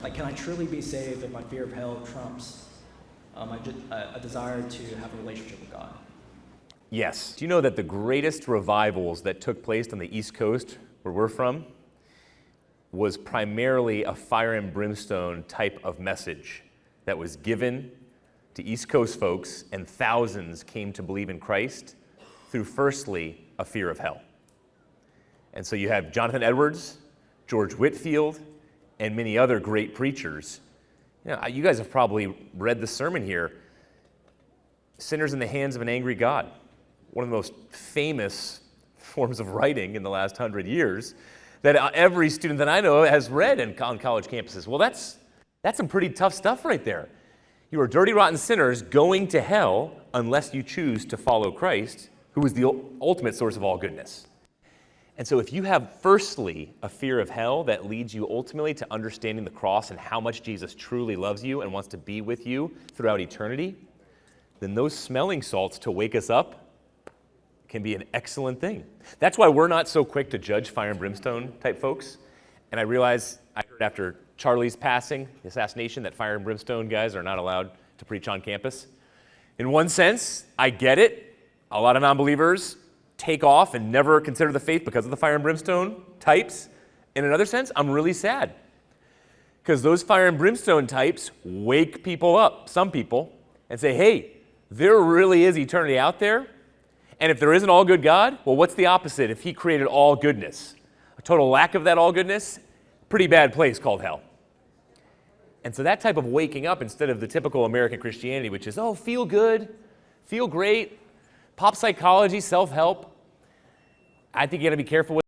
Like, can I truly be saved if my fear of hell trumps a desire to have a relationship with God? Yes. Do you know that the greatest revivals that took place on the East Coast, where we're from, was primarily a fire and brimstone type of message that was given to East Coast folks, and thousands came to believe in Christ through, firstly, a fear of hell. And so you have Jonathan Edwards, George Whitefield, and many other great preachers. You guys have probably read the sermon here, Sinners in the Hands of an Angry God, one of the most famous forms of writing in the last 100 years that every student that I know has read on college campuses. Well, that's some pretty tough stuff right there. You are dirty, rotten sinners going to hell unless you choose to follow Christ, who is the ultimate source of all goodness. And so if you have, firstly, a fear of hell that leads you ultimately to understanding the cross and how much Jesus truly loves you and wants to be with you throughout eternity, then those smelling salts to wake us up can be an excellent thing. That's why we're not so quick to judge fire and brimstone type folks. And I realize, I heard after Charlie's passing, the assassination, that fire and brimstone guys are not allowed to preach on campus. In one sense, I get it. A lot of non-believers take off and never consider the faith because of the fire and brimstone types. In another sense, I'm really sad, because those fire and brimstone types wake people up, some people, and say, hey, there really is eternity out there. And if there is an all-good God, well, what's the opposite if he created all goodness? A total lack of that all goodness? Pretty bad place called hell. And so that type of waking up, instead of the typical American Christianity, which is, oh, feel good, feel great, pop psychology, self-help, I think you got to be careful with